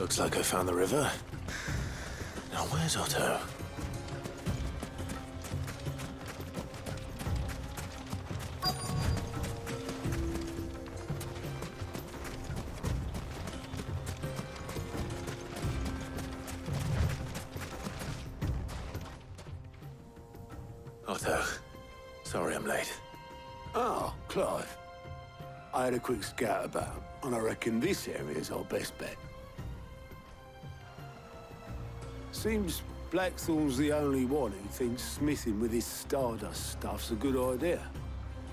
Looks like I found the river. Now where's Otto? Otto, sorry I'm late. Oh, Clive. I had a quick scout about, and I reckon this area's our best bet. Seems Blackthorn's the only one who thinks smithing with his Stardust stuff's a good idea.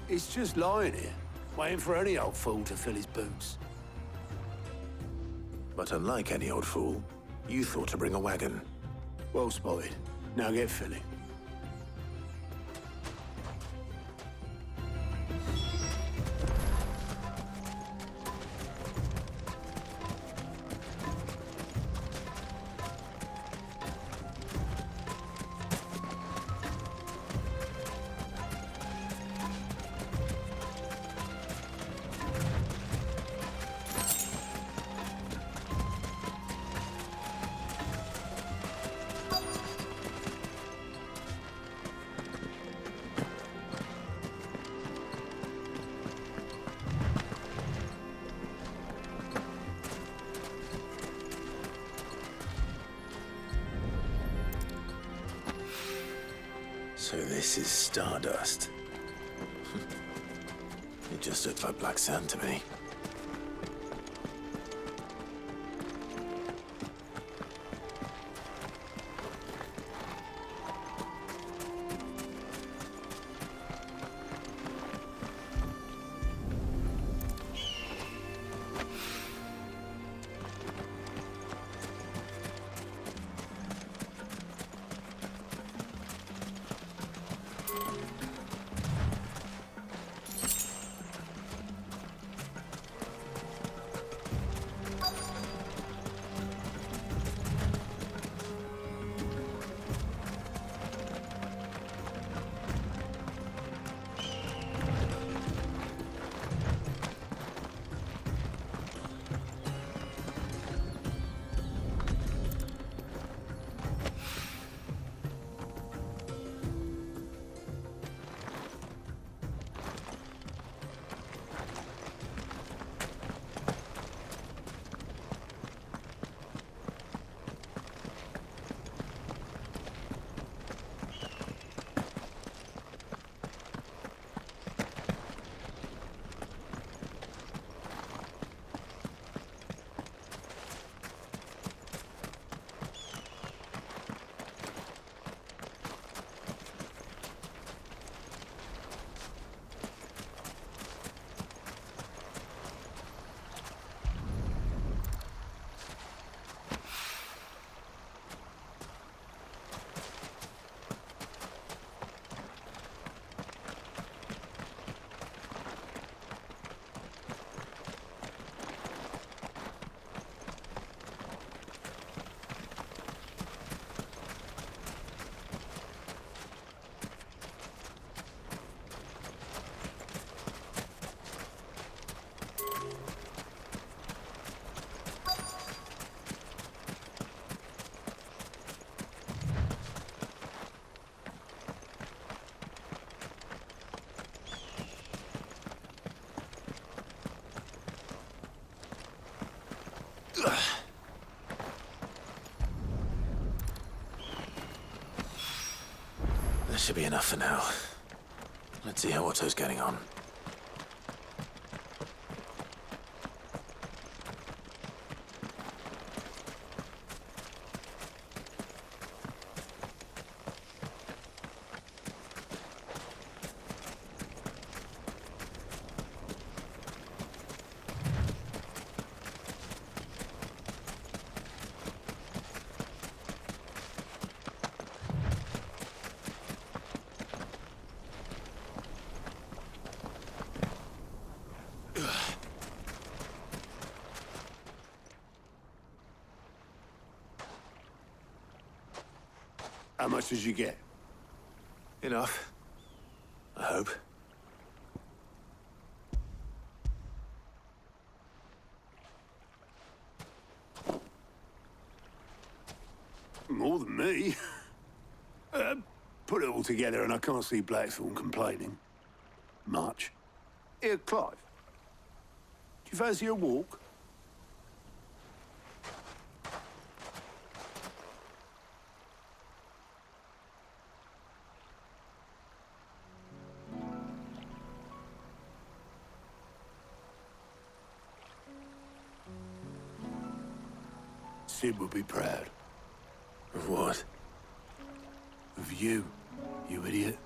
It's just lying here, waiting for any old fool to fill his boots. But unlike any old fool, you thought to bring a wagon. Well spotted. Now get filling. So this is Stardust. It just looks like black sand to me. This should be enough for now. Let's see how Otto's getting on. How much did you get? Enough. I hope. more than me. Put it all together and I can't see Blackthorne complaining. Much. Here, Clive. Do you fancy a walk? Sid would be proud. Of what? Of you, you idiot.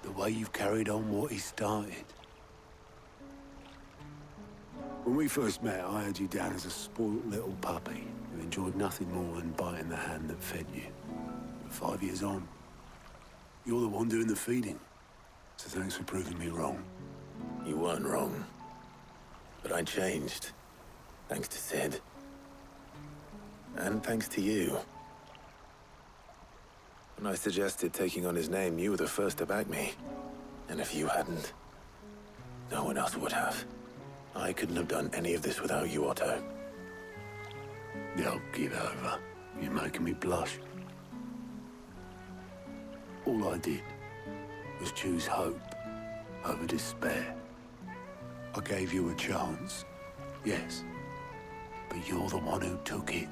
The way you've carried on what he started. When we first met, I had you down as a spoilt little puppy who enjoyed nothing more than biting the hand that fed you. But 5 years on, you're the one doing the feeding. So thanks for proving me wrong. You weren't wrong. But I changed. Thanks to Sid. And thanks to you. When I suggested taking on his name, you were the first to back me. And if you hadn't, no one else would have. I couldn't have done any of this without you, Otto. Don't give over. You're making me blush. All I did was choose hope over despair. I gave you a chance, yes, but you're the one who took it.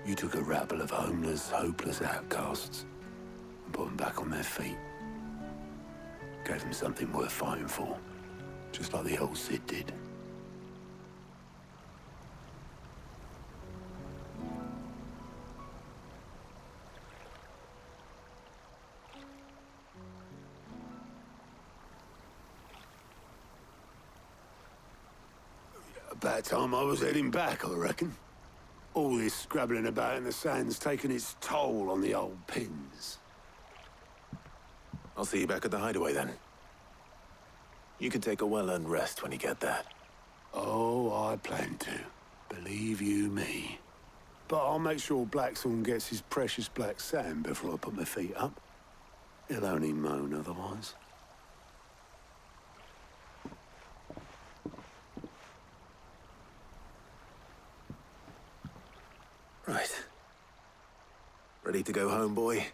You took a rabble of homeless, hopeless outcasts and put them back on their feet. Gave them something worth fighting for, just like the old Sid did. About time I was heading back, I reckon. All this scrabbling about in the sand's taken its toll on the old pins. I'll see you back at the hideaway then. You can take a well-earned rest when you get there. Oh, I plan to. Believe you me. But I'll make sure Blackthorne gets his precious black sand before I put my feet up. He'll only moan otherwise. Right. Ready to go home, boy?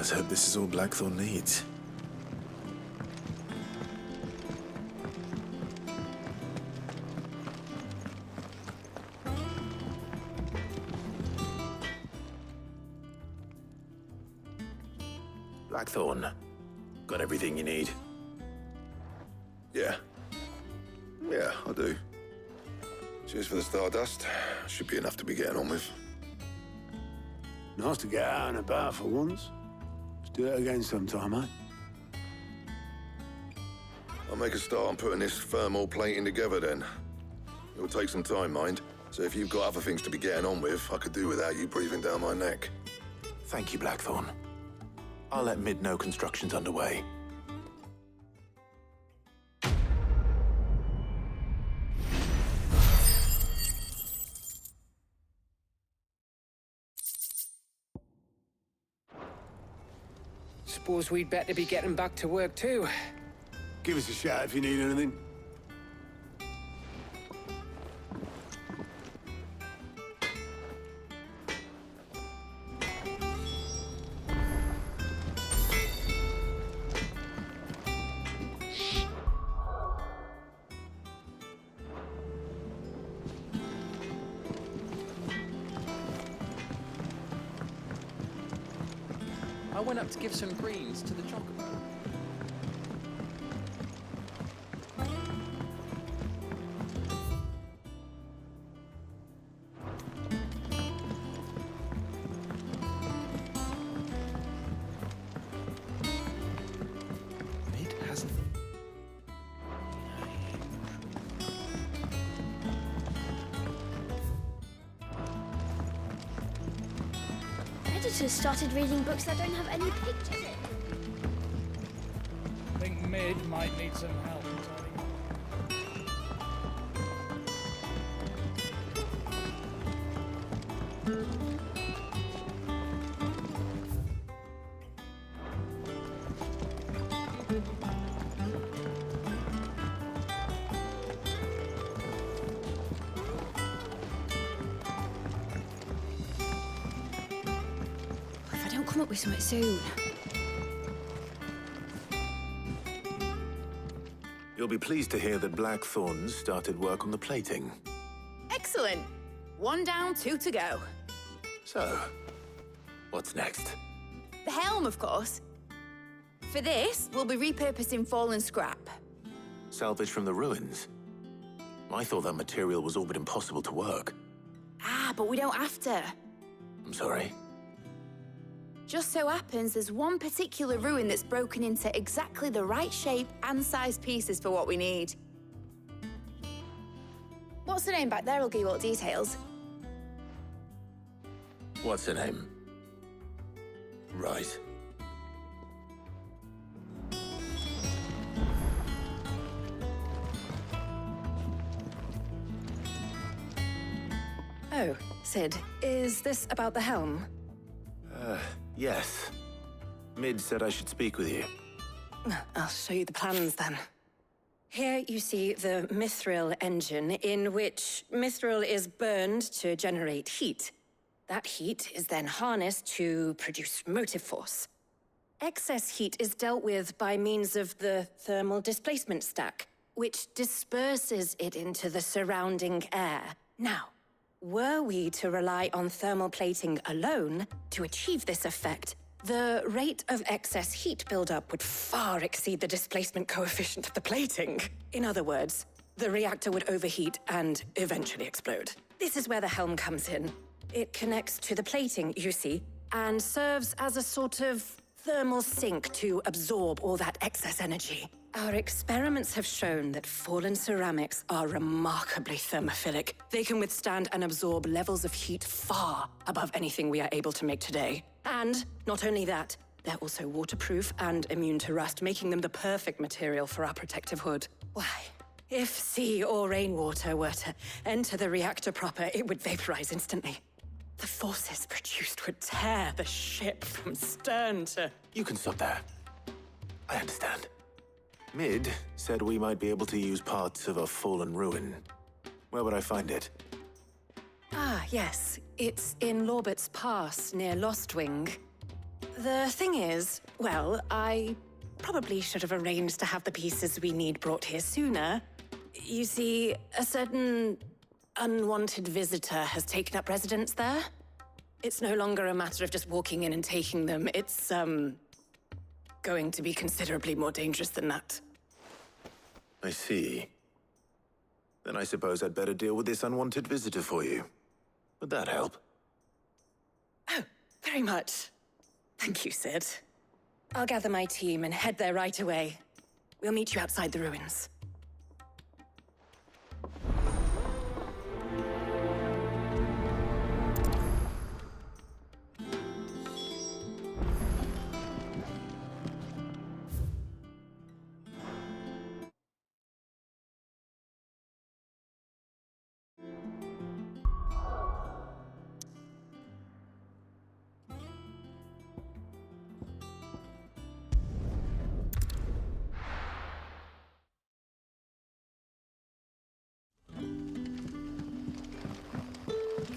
Let's hope this is all Blackthorn needs. Blackthorn, got everything you need? Yeah. Yeah, I do. Cheers for the stardust. Should be enough to be getting on with. Nice to get out and about for once. Let's do it again sometime, eh? I'll make a start on putting this thermal plating together then. It'll take some time, mind. So if you've got other things to be getting on with, I could do without you breathing down my neck. Thank you, Blackthorn. I'll let Mid know construction's underway. Suppose we'd better be getting back to work too. Give us a shout if you need anything. I went up to give some greens to the chocobo. Mid hasn't. Editors started reading books that don't have any pictures in. I think Mid might need some help. Tony. If I don't come up with something soon. You'll be pleased to hear that Blackthorn's started work on the plating. Excellent. One down, two to go. So, what's next? The helm, of course. For this, we'll be repurposing fallen scrap. Salvage from the ruins? I thought that material was all but impossible to work. Ah, but we don't have to. I'm sorry. Just so happens there's one particular ruin that's broken into exactly the right shape and size pieces for what we need. What's the name back there? I'll give you all the details. What's her name? Right. Oh, Sid, is this about the helm? Yes. Mid said I should speak with you. I'll show you the plans then. Here you see the mithril engine, in which mithril is burned to generate heat. That heat is then harnessed to produce motive force. Excess heat is dealt with by means of the thermal displacement stack, which disperses it into the surrounding air. Now, were we to rely on thermal plating alone to achieve this effect, the rate of excess heat buildup would far exceed the displacement coefficient of the plating. In other words, the reactor would overheat and eventually explode. This is where the helm comes in. It connects to the plating, you see, and serves as a sort of thermal sink to absorb all that excess energy. Our experiments have shown that fallen ceramics are remarkably thermophilic. They can withstand and absorb levels of heat far above anything we are able to make today. And not only that, they're also waterproof and immune to rust, making them the perfect material for our protective hood. Why, if sea or rainwater were to enter the reactor proper, it would vaporize instantly. The forces produced would tear the ship from stern to... You can stop there. I understand. Mid said we might be able to use parts of a fallen ruin. Where would I find it? Ah, yes. It's in Lorbert's Pass, near Lostwing. The thing is, well, I probably should have arranged to have the pieces we need brought here sooner. You see, a certain unwanted visitor has taken up residence there. It's no longer a matter of just walking in and taking them. It's, going to be considerably more dangerous than that. I see. Then I suppose I'd better deal with this unwanted visitor for you. Would that help? Oh, very much. Thank you, Sid. I'll gather my team and head there right away. We'll meet you outside the ruins.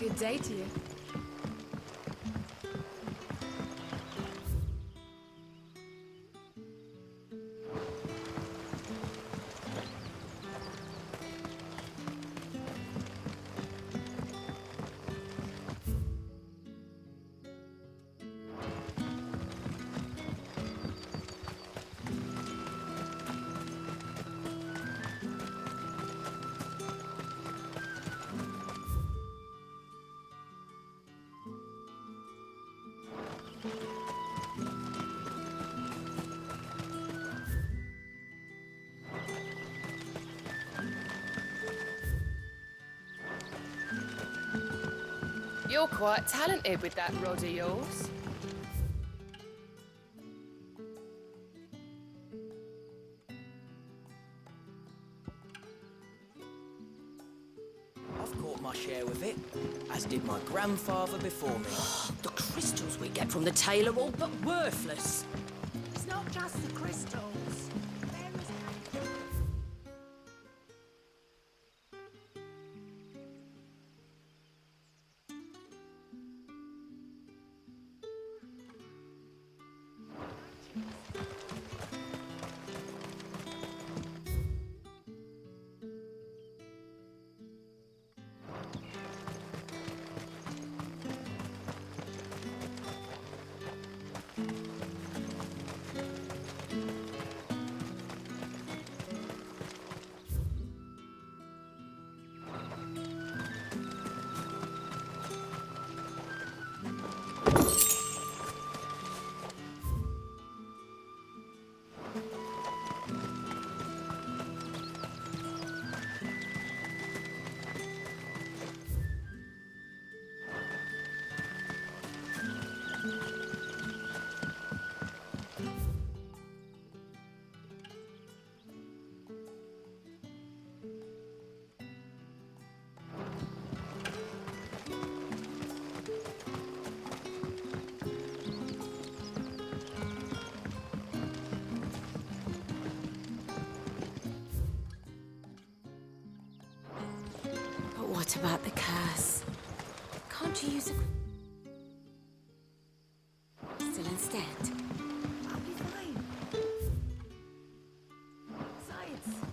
Good day to you. You're quite talented with that rod of yours. I've caught my share with it, as did my grandfather before me. The crystals we get from the tail are all but worthless. It's not just the crystals. What about the curse? Can't you use a crystal instead? I'll be fine. Science.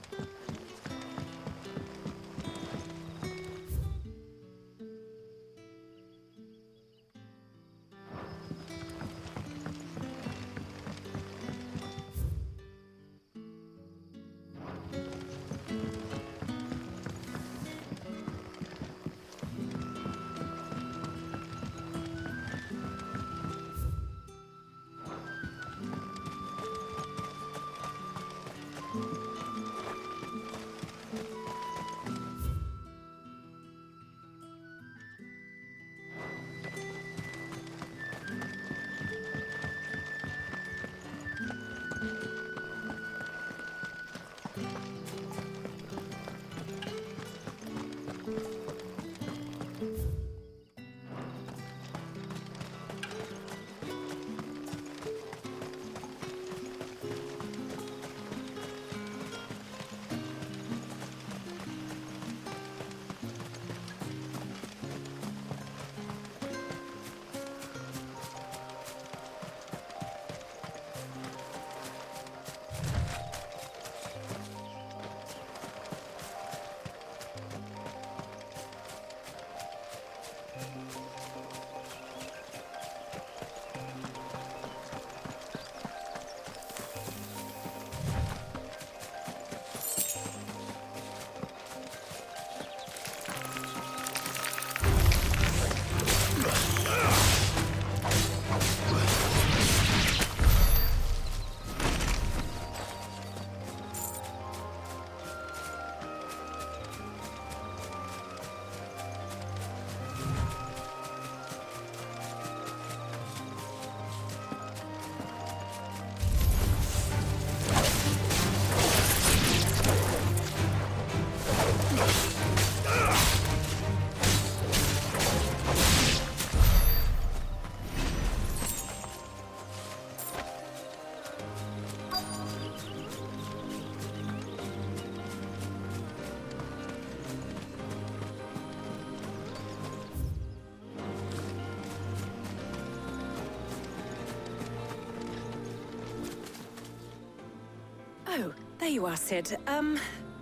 Oh, there you are, Sid.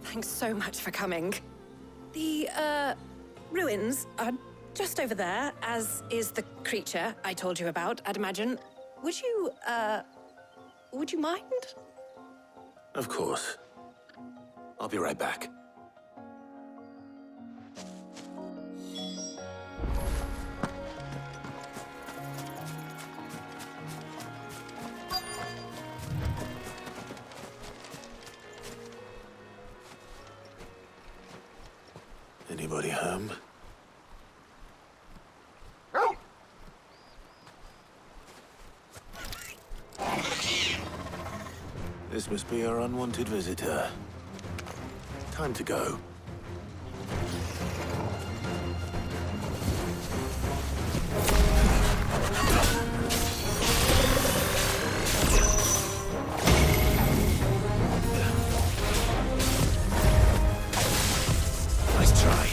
Thanks so much for coming. The, ruins are just over there, as is the creature I told you about, I'd imagine. Would you mind? Of course. I'll be right back. Anybody home? This must be our unwanted visitor. Time to go. Nice try.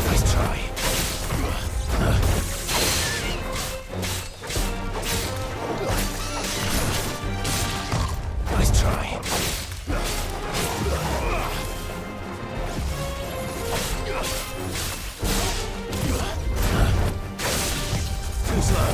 Nice try. Nice try. Too slow.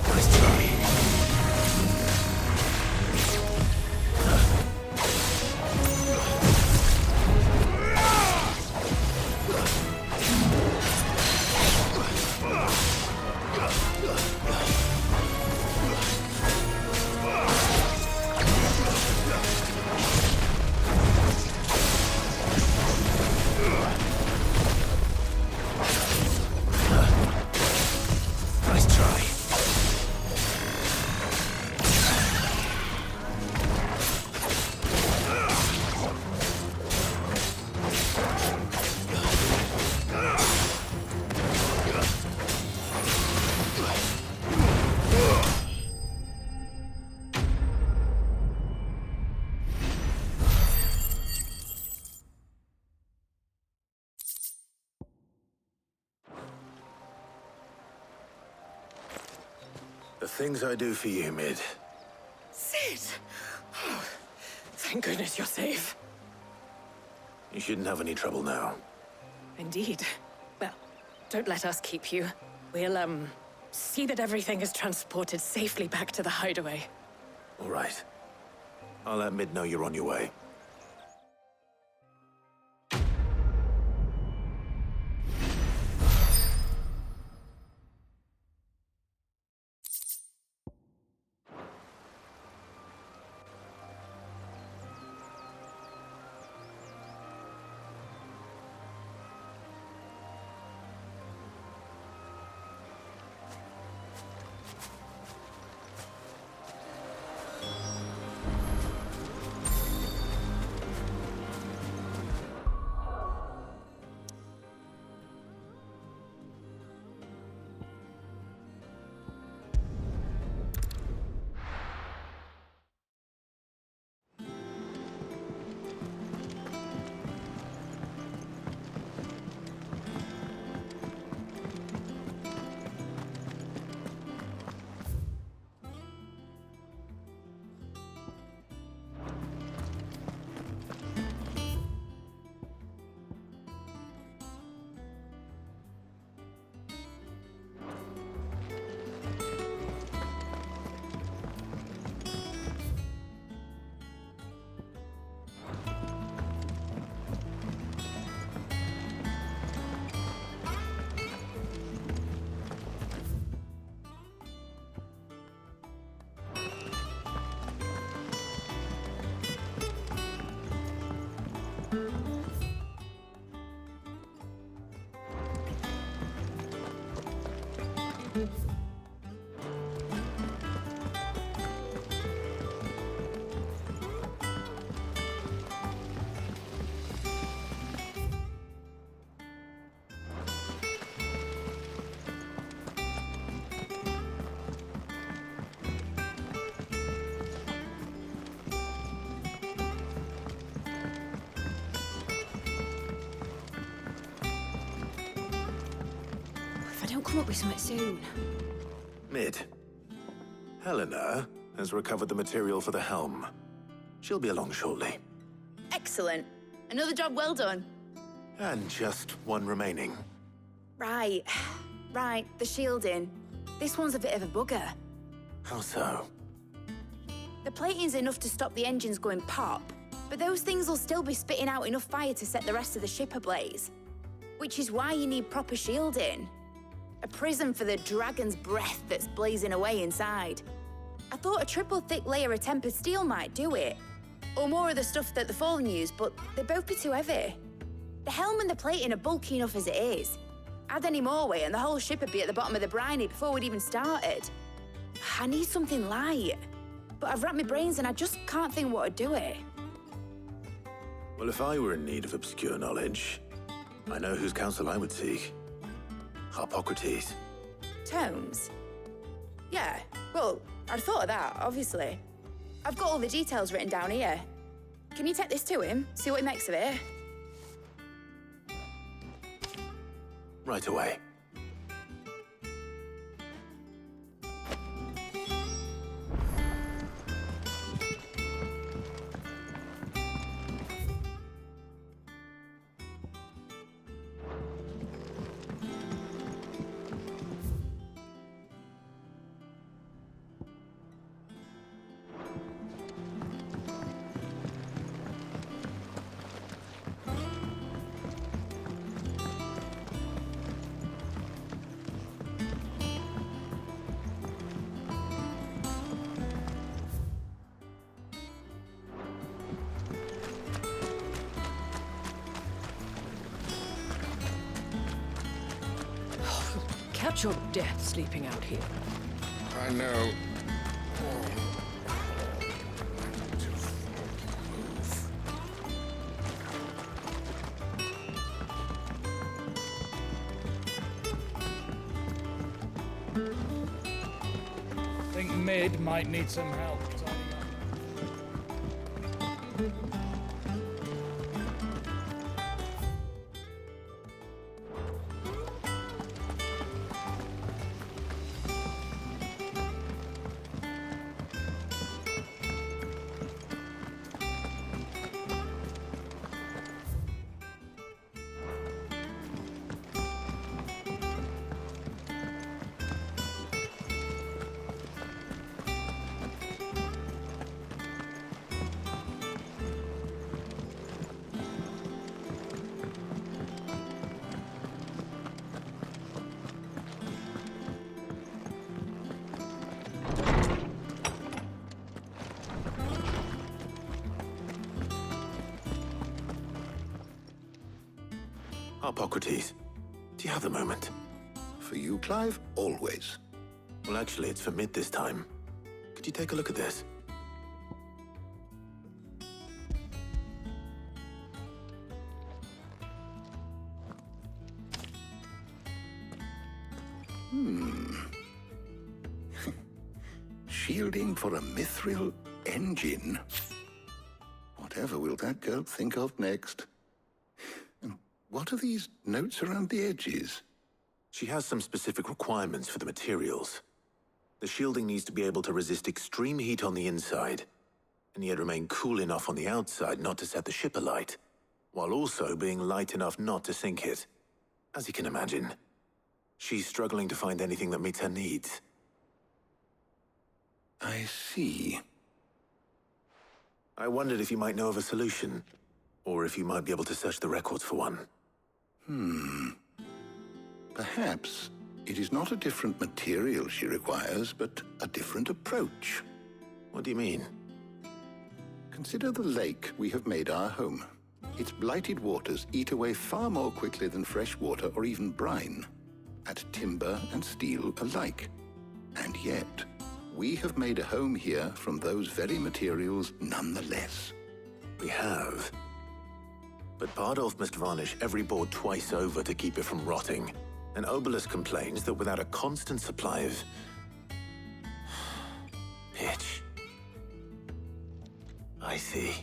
Nice try. Nice try. The things I do for you, Mid. Sid! Oh, thank goodness you're safe. You shouldn't have any trouble now. Indeed. Well, don't let us keep you. We'll, see that everything is transported safely back to the hideaway. All right. I'll let Mid know you're on your way. don't come up with something soon. Mid. Helena has recovered the material for the helm. She'll be along shortly. Excellent. Another job well done. And just one remaining. Right. Right, the shielding. This one's a bit of a bugger. How so? The plating's enough to stop the engines going pop, but those things will still be spitting out enough fire to set the rest of the ship ablaze. Which is why you need proper shielding. A prison for the dragon's breath that's blazing away inside. I thought a triple thick layer of tempered steel might do it. Or more of the stuff that the Fallen use, but they'd both be too heavy. The helm and the plating are bulky enough as it is. Add any more weight and the whole ship would be at the bottom of the briny before we'd even started. I need something light. But I've racked my brains and I just can't think what would do it. Well, if I were in need of obscure knowledge, I know whose counsel I would seek. Harpocrates. Tomes? Yeah, well, I'd thought of that, obviously. I've got all the details written down here. Can you take this to him, see what he makes of it? Right away. Catch your death sleeping out here. I know. I think Mid might need some help tidying up. Harpocrates, do you have a moment? For you, Clive, always. Well, actually, it's for Mid this time. Could you take a look at this? Shielding for a mithril engine. Whatever will that girl think of next? And what are these notes around the edges? She has some specific requirements for the materials. The shielding needs to be able to resist extreme heat on the inside, and yet remain cool enough on the outside not to set the ship alight, while also being light enough not to sink it. As you can imagine, she's struggling to find anything that meets her needs. I see. I wondered if you might know of a solution, or if you might be able to search the records for one. Perhaps it is not a different material she requires, but a different approach. What do you mean? Consider the lake we have made our home. Its blighted waters eat away far more quickly than fresh water or even brine, at timber and steel alike. And yet, we have made a home here from those very materials nonetheless. We have. But Bardolph must varnish every board twice over to keep it from rotting. And Obelus complains that without a constant supply of pitch. I see.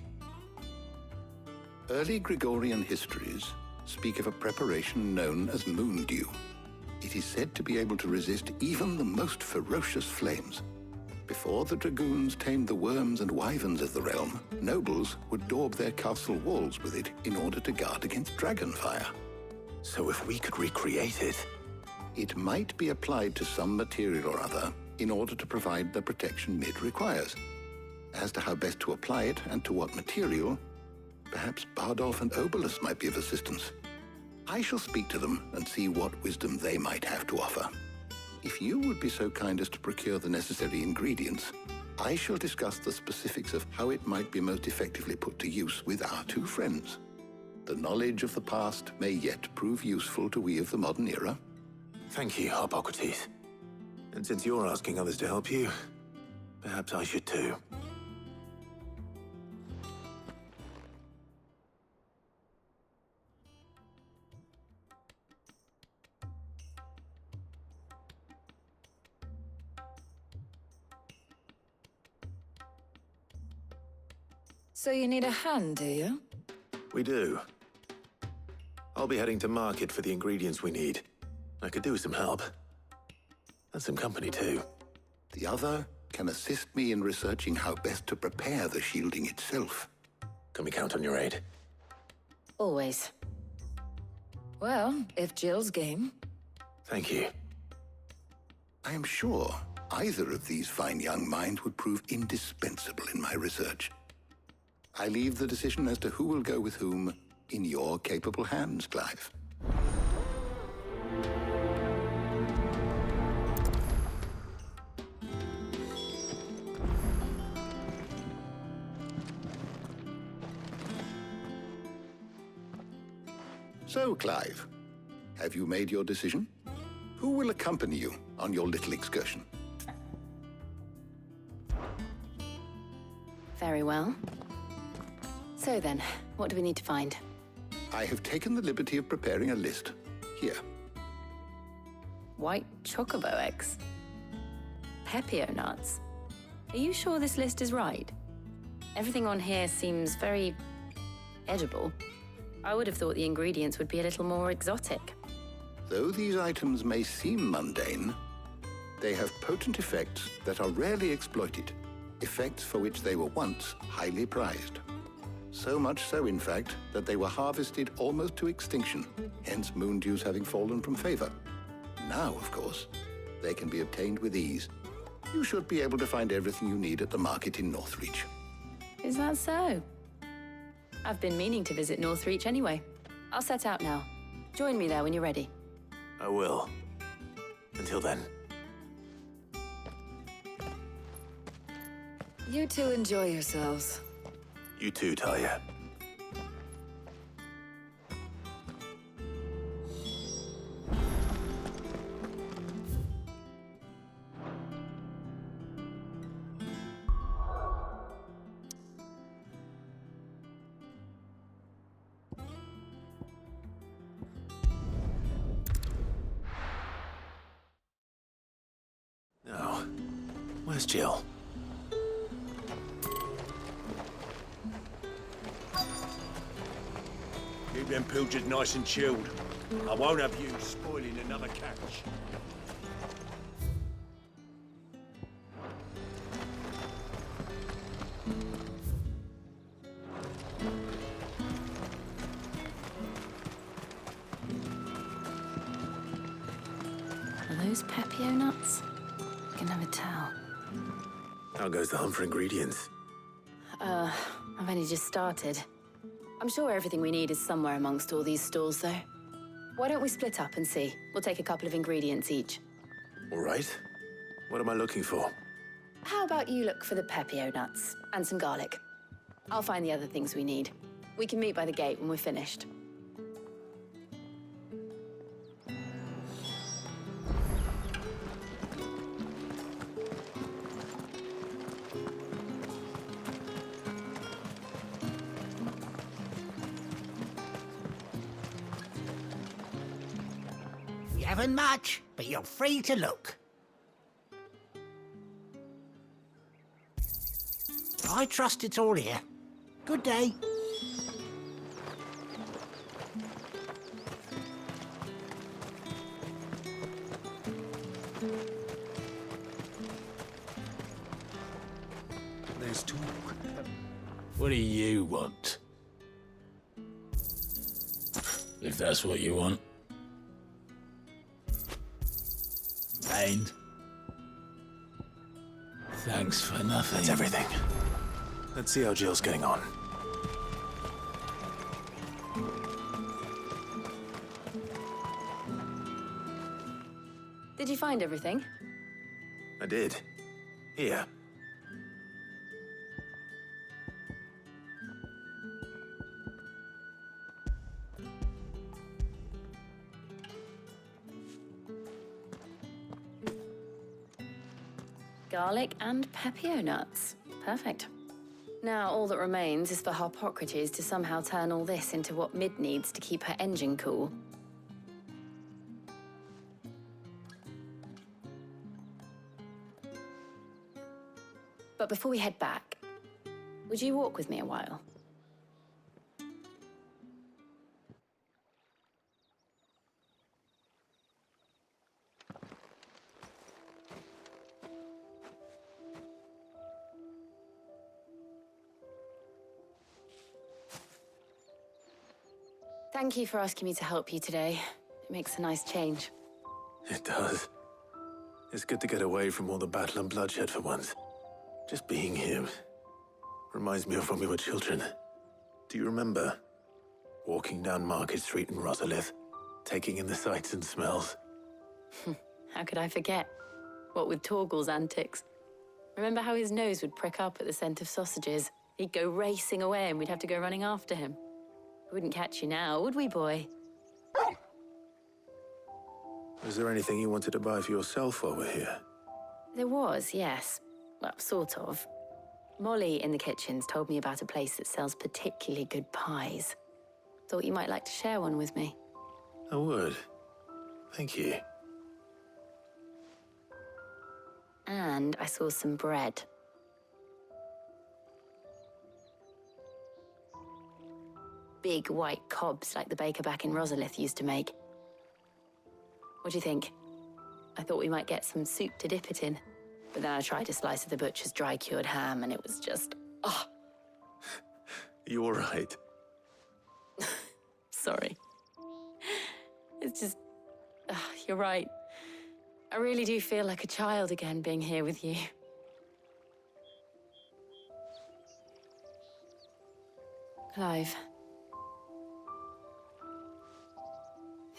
Early Gregorian histories speak of a preparation known as moon dew. It is said to be able to resist even the most ferocious flames. Before the dragoons tamed the worms and wyverns of the realm, nobles would daub their castle walls with it in order to guard against dragon fire. So if we could recreate it... It might be applied to some material or other in order to provide the protection it requires. As to how best to apply it and to what material, perhaps Bardolph and Obolus might be of assistance. I shall speak to them and see what wisdom they might have to offer. If you would be so kind as to procure the necessary ingredients, I shall discuss the specifics of how it might be most effectively put to use with our two friends. The knowledge of the past may yet prove useful to we of the modern era. Thank you, Hippocrates. And since you're asking others to help you, perhaps I should too. So you need a hand, do you? We do. I'll be heading to market for the ingredients we need. I could do with some help. And some company, too. The other can assist me in researching how best to prepare the shielding itself. Can we count on your aid? Always. Well, if Jill's game. Thank you. I am sure either of these fine young minds would prove indispensable in my research. I leave the decision as to who will go with whom in your capable hands, Clive. So, Clive, have you made your decision? Who will accompany you on your little excursion? Very well. So then, what do we need to find? I have taken the liberty of preparing a list. Here. White chocobo eggs. Pepio nuts. Are you sure this list is right? Everything on here seems very edible. I would have thought the ingredients would be a little more exotic. Though these items may seem mundane, they have potent effects that are rarely exploited, effects for which they were once highly prized. So much so, in fact, that they were harvested almost to extinction, hence moon dews having fallen from favor. Now, of course, they can be obtained with ease. You should be able to find everything you need at the market in Northreach. Is that so? I've been meaning to visit Northreach anyway. I'll set out now. Join me there when you're ready. I will. Until then. You two enjoy yourselves. You too, Talia. Now, where's Jill? Keep them pilchards nice and chilled. I won't have you spoiling another catch. Are those Pepio nuts? I can never tell. How goes the hunt for ingredients? I've only just started. I'm sure everything we need is somewhere amongst all these stalls, though. Why don't we split up and see? We'll take a couple of ingredients each. All right. What am I looking for? How about you look for the Pepio nuts and some garlic? I'll find the other things we need. We can meet by the gate when we're finished. You haven't much, but you're free to look. I trust it's all here. Good day. What do you want? If that's what you want. Pain. Thanks for nothing. That's everything. Let's see how Jill's getting on. Did you find everything? I did. Here. Garlic and pepio nuts. Perfect. Now all that remains is for Harpocrates to somehow turn all this into what Mid needs to keep her engine cool. But before we head back, would you walk with me a while? Thank you for asking me to help you today. It makes a nice change. It does. It's good to get away from all the battle and bloodshed for once. Just being here reminds me of when we were children. Do you remember? Walking down Market Street in Rosalith, taking in the sights and smells. How could I forget? What with Torgal's antics. Remember how his nose would prick up at the scent of sausages? He'd go racing away and we'd have to go running after him. We wouldn't catch you now, would we, boy? Was there anything you wanted to buy for yourself while we're here? There was, yes. Well, sort of. Molly in the kitchens told me about a place that sells particularly good pies. Thought you might like to share one with me. I would. Thank you. And I saw some bread. Big white cobs like the baker back in Rosalith used to make. What do you think? I thought we might get some soup to dip it in. But then I tried a slice of the butcher's dry-cured ham and it was just... oh. You all right? Sorry. It's just... you're right. I really do feel like a child again being here with you. Clive.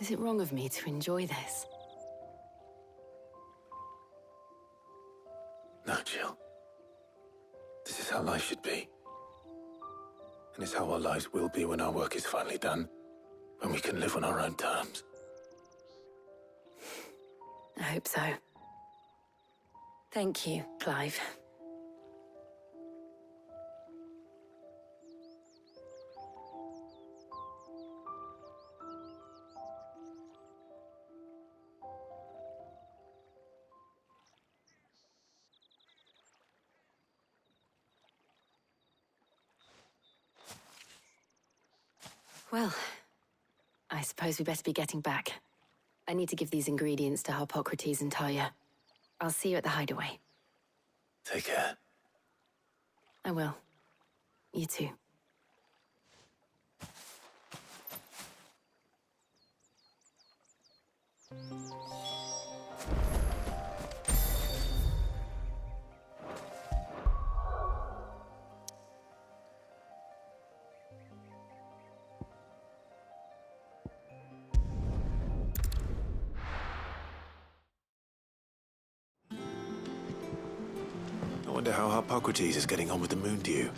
Is it wrong of me to enjoy this? No, Jill. This is how life should be. And it's how our lives will be when our work is finally done. When we can live on our own terms. I hope so. Thank you, Clive. Well, I suppose we better be getting back. I need to give these ingredients to Harpocrates and Talia. I'll see you at the hideaway. Take care. I will. You too. I wonder how Harpocrates is getting on with the moon dew.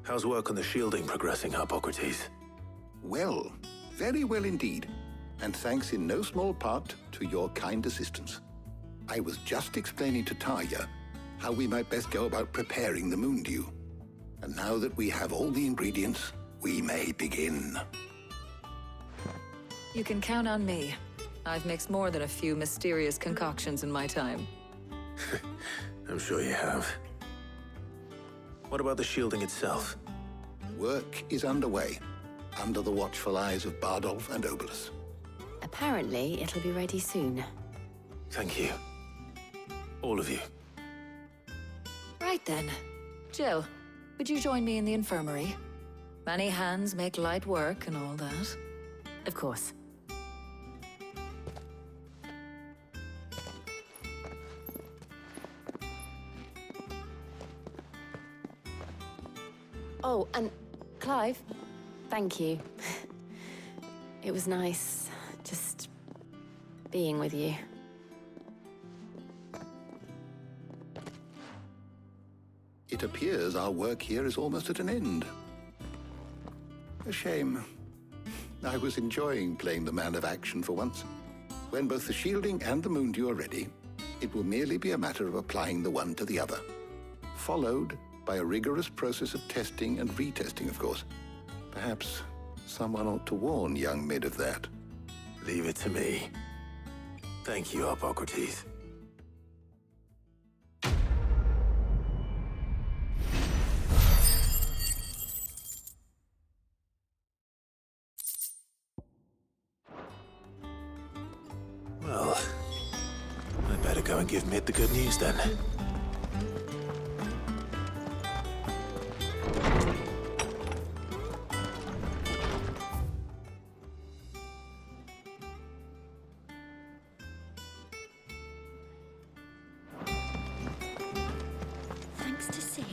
How's work on the shielding progressing, Harpocrates? Well, very well indeed. And thanks in no small part to your kind assistance. I was just explaining to Talia how we might best go about preparing the moon dew. And now that we have all the ingredients, we may begin. You can count on me. I've mixed more than a few mysterious concoctions in my time. I'm sure you have. What about the shielding itself? Work is underway, under the watchful eyes of Bardolph and Obolus. Apparently, it'll be ready soon. Thank you. All of you. Right then. Jill, would you join me in the infirmary? Many hands make light work and all that. Of course. Oh, and Clive, thank you. It was nice just being with you. It appears our work here is almost at an end. A shame. I was enjoying playing the man of action for once. When both the shielding and the moondew are ready, it will merely be a matter of applying the one to the other. Followed by a rigorous process of testing and retesting, of course. Perhaps someone ought to warn young Mid of that. Leave it to me. Thank you, Hippocrates. Well, I'd better go and give Mid the good news then. Thanks to Sid.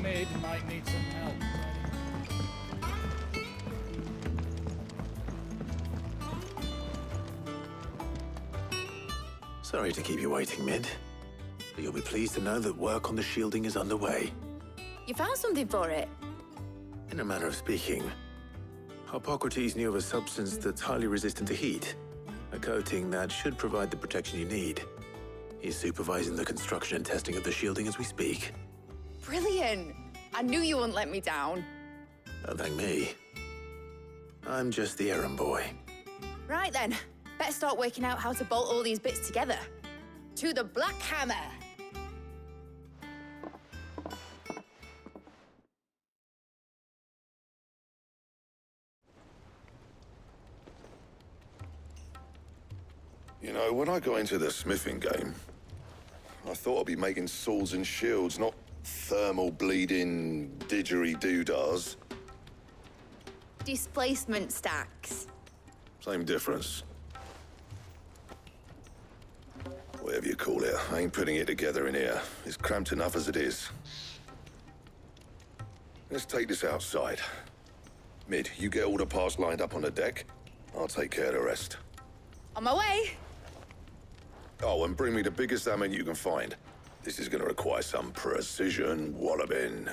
Mid might need some help. Sorry to keep you waiting, Mid. But you'll be pleased to know that work on the shielding is underway. You found something for it? In a manner of speaking, Hippocrates knew of a substance that's highly resistant to heat. A coating that should provide the protection you need. He's supervising the construction and testing of the shielding as we speak. Brilliant! I knew you wouldn't let me down. Don't thank me. I'm just the errand boy. Right then, better start working out how to bolt all these bits together. To the Black Hammer! You know, when I got into the smithing game, I thought I'd be making swords and shields, not thermal bleeding didgeridoo-dahs. Displacement stacks. Same difference. Whatever you call it, I ain't putting it together in here. It's cramped enough as it is. Let's take this outside. Mid, you get all the parts lined up on the deck. I'll take care of the rest. On my way! Oh, and bring me the biggest hammer you can find. This is gonna require some precision walloping.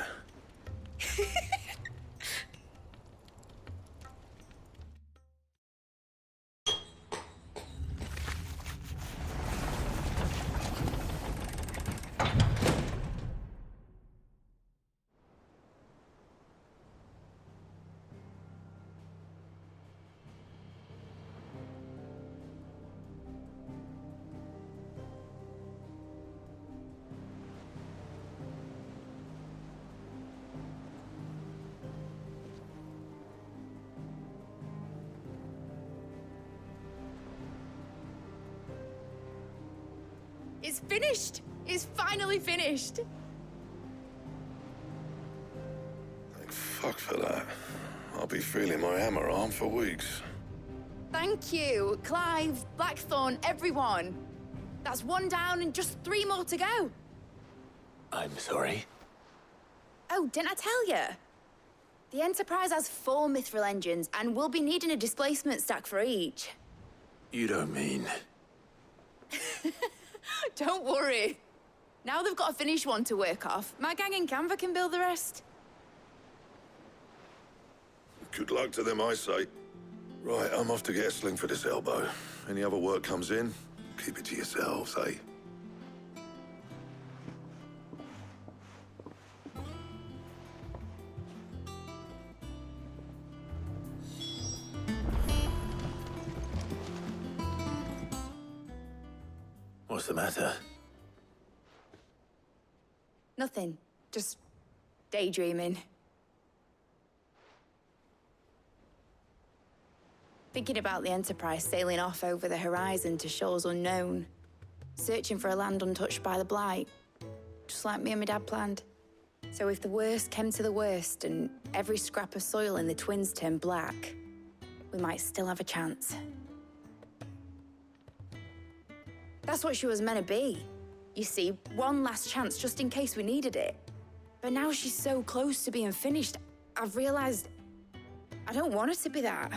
It's finished! It's finally finished! Thank fuck for that. I'll be feeling my hammer arm for weeks. Thank you, Clive, Blackthorn, everyone. That's one down and just 3 more to go. I'm sorry. Oh, didn't I tell you? The Enterprise has 4 mithril engines, and we'll be needing a displacement stack for each. You don't mean... Don't worry. Now they've got a finished one to work off, my gang in Canva can build the rest. Good luck to them, I say. Right, I'm off to get a sling for this elbow. Any other work comes in, keep it to yourselves, eh? What's the matter? Nothing. Just daydreaming. Thinking about the Enterprise sailing off over the horizon to shores unknown. Searching for a land untouched by the Blight. Just like me and my dad planned. So if the worst came to the worst and every scrap of soil in the Twins turned black, we might still have a chance. That's what she was meant to be. You see, one last chance just in case we needed it. But now she's so close to being finished, I've realized I don't want her to be that.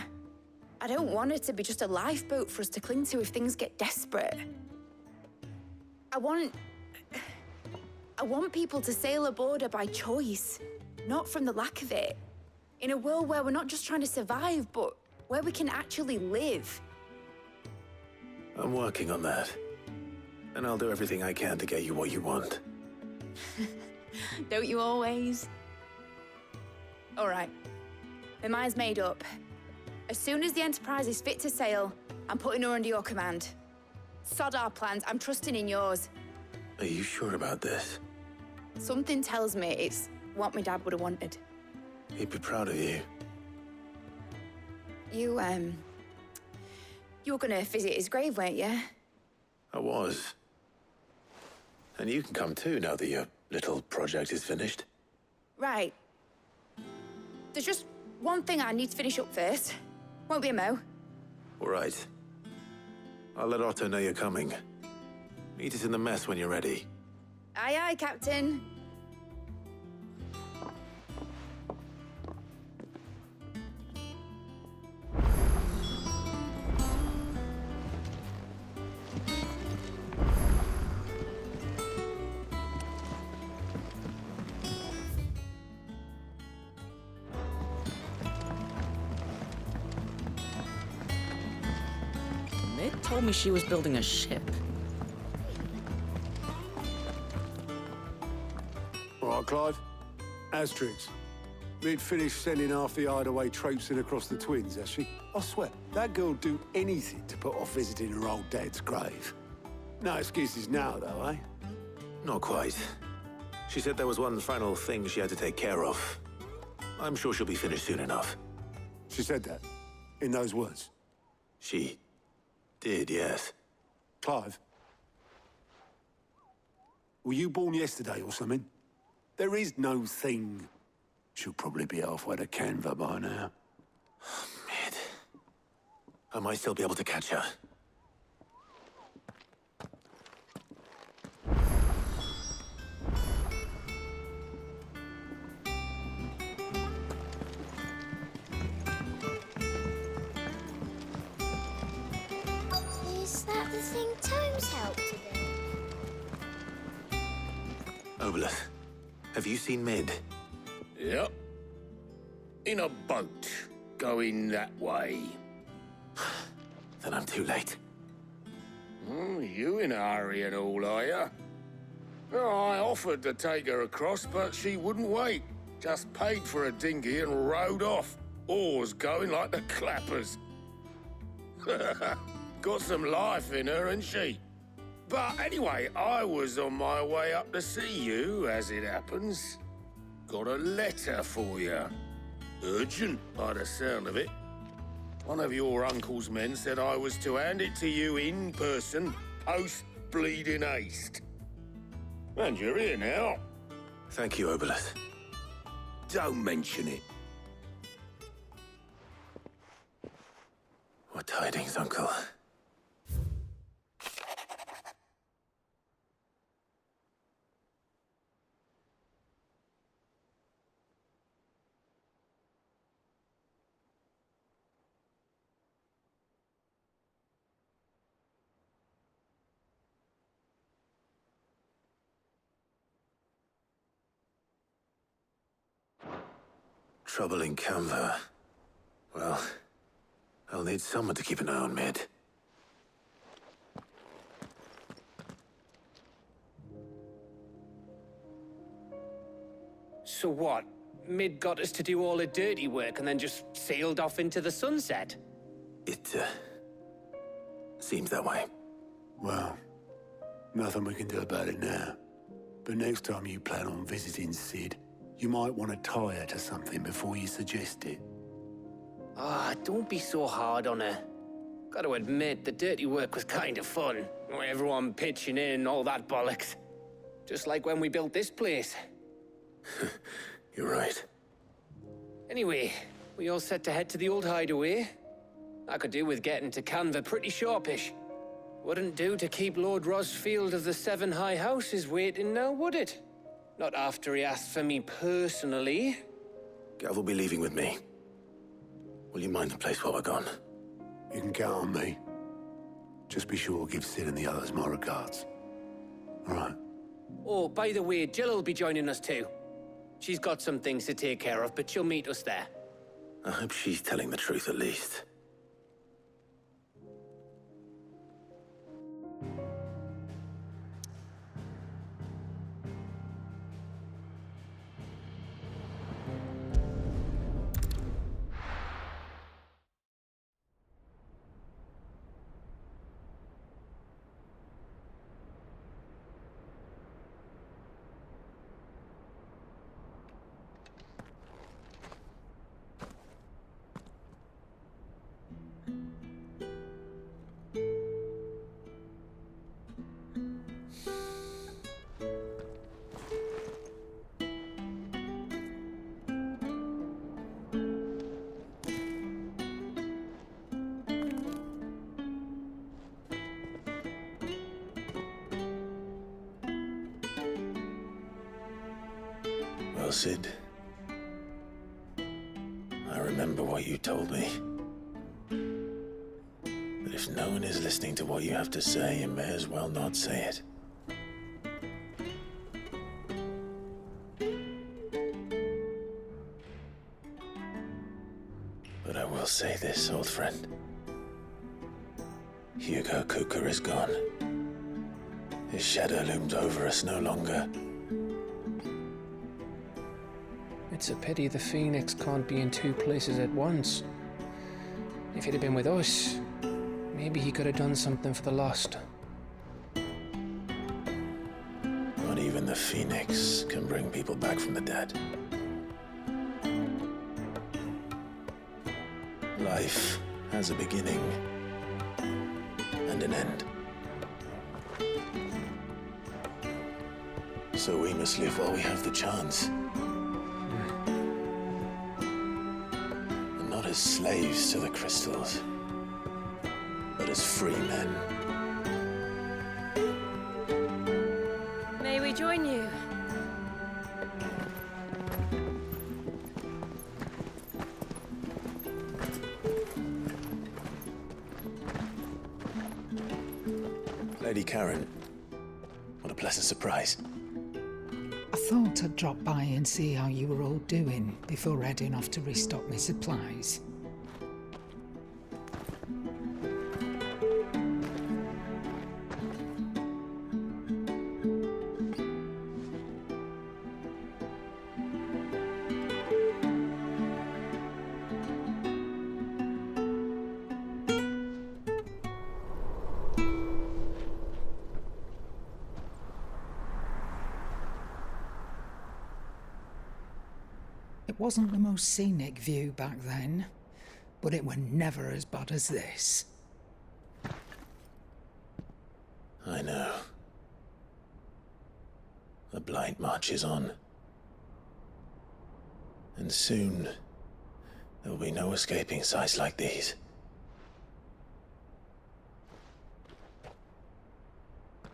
I don't want her to be just a lifeboat for us to cling to if things get desperate. I want people to sail aboard her by choice, not from the lack of it. In a world where we're not just trying to survive, but where we can actually live. I'm working on that. And I'll do everything I can to get you what you want. Don't you always? All right. My mind's made up. As soon as the Enterprise is fit to sail, I'm putting her under your command. Sod our plans, I'm trusting in yours. Are you sure about this? Something tells me it's what my dad would have wanted. He'd be proud of you. You were gonna visit his grave, weren't you? I was. And you can come too, now that your little project is finished. Right. There's just one thing I need to finish up first. Won't be a mo. All right. I'll let Otto know you're coming. Meet us in the mess when you're ready. Aye, aye, Captain. Ned told me she was building a ship. All right, Clive. Asterix. We'd finished sending half the hideaway traipsing across the Twins, has she? I swear, that girl'd do anything to put off visiting her old dad's grave. No excuses now, though, eh? Not quite. She said there was one final thing she had to take care of. I'm sure she'll be finished soon enough. She said that? In those words? She did, yes. Clive? Were you born yesterday or something? There is no thing. She'll probably be halfway to Canva by now. Mid. I might still be able to catch her. Is that the thing Tomes helped to do? Obolus, have you seen Mid? Yep. In a boat, going that way. Then I'm too late. You in a hurry and all, are you? I offered to take her across, but she wouldn't wait. Just paid for a dinghy and rowed off. Oars going like the clappers. Got some life in her, ain't she? But anyway, I was on my way up to see you, as it happens. Got a letter for you. Urgent, by the sound of it. One of your uncle's men said I was to hand it to you in person, post-bleeding haste. And you're here now. Thank you, Obolus. Don't mention it. What tidings, Uncle? trouble in Canva, well, I'll need someone to keep an eye on Mid. So what? Mid got us to do all the dirty work and then just sailed off into the sunset? It, seems that way. Well, nothing we can do about it now. But next time you plan on visiting Sid, you might want to tie her to something before you suggest it. Ah, don't be so hard on her. Gotta admit, the dirty work was kind of fun. Everyone pitching in and all that bollocks. Just like when we built this place. You're right. Anyway, we all set to head to the old hideaway. I could do with getting to Canva pretty sharpish. Wouldn't do to keep Lord Rosfield of the Seven High Houses waiting now, would it? Not after he asked for me personally. Gav will be leaving with me. Will you mind the place while we're gone? You can count on me. Just be sure to give Sid and the others my regards. All right. Oh, by the way, Jill will be joining us too. She's got some things to take care of, but she'll meet us there. I hope she's telling the truth at least. Well, Sid, I remember what you told me. But if no one is listening to what you have to say, you may as well not say it. But I will say this, old friend. Hugo Cooker is gone. His shadow looms over us no longer. It's a pity the Phoenix can't be in two places at once. If he'd have been with us, maybe he could have done something for the lost. Not even the Phoenix can bring people back from the dead. Life has a beginning and an end. So we must live while we have the chance. Not as slaves to the crystals, but as free men. May we join you? Lady Karen, what a pleasant surprise. I thought I'd drop by and see how you were all doing before heading off to restock my supplies. It wasn't the most scenic view back then, but it were never as bad as this. I know. The Blight marches on. And soon, there will be no escaping sights like these.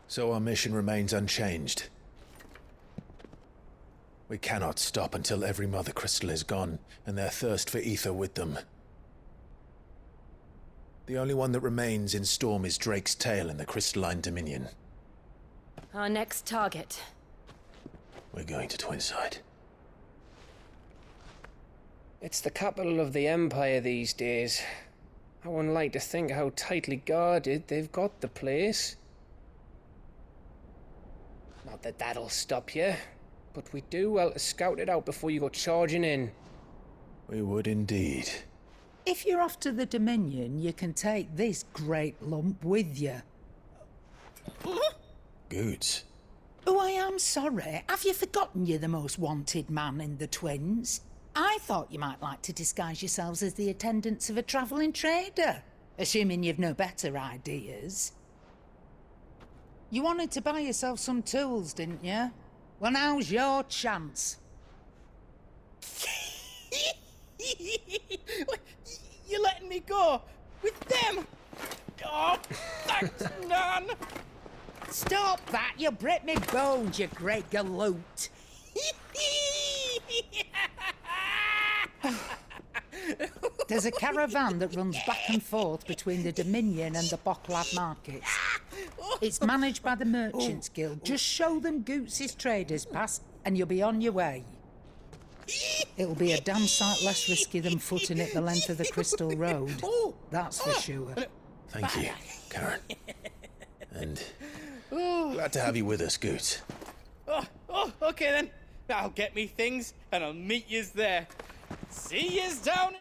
So our mission remains unchanged. We cannot stop until every Mother Crystal is gone, and their thirst for ether with them. The only one that remains in Storm is Drake's tail in the Crystalline Dominion. Our next target. We're going to Twinside. It's the capital of the Empire these days. I wouldn't like to think how tightly guarded they've got the place. Not that that'll stop you, but we do well to scout it out before you go charging in. We would indeed. If you're off to the Dominion, you can take this great lump with you. Goods. Oh, I am sorry. Have you forgotten you're the most wanted man in the Twins? I thought you might like to disguise yourselves as the attendants of a travelling trader, assuming you've no better ideas. You wanted to buy yourself some tools, didn't you? Well, now's your chance. You're letting me go with them? Oh, thanks, Nan. Stop that! You'll break me bones, you great galoot. There's a caravan that runs back and forth between the Dominion and the Bocklad markets. It's managed by the Merchants Guild. Just show them Goots' traders pass and you'll be on your way. It'll be a damn sight less risky than footing it the length of the Crystal Road. That's for sure. Thank you, Karen. And glad to have you with us, Goots. Okay then. I'll get me things and I'll meet yous there. See yous down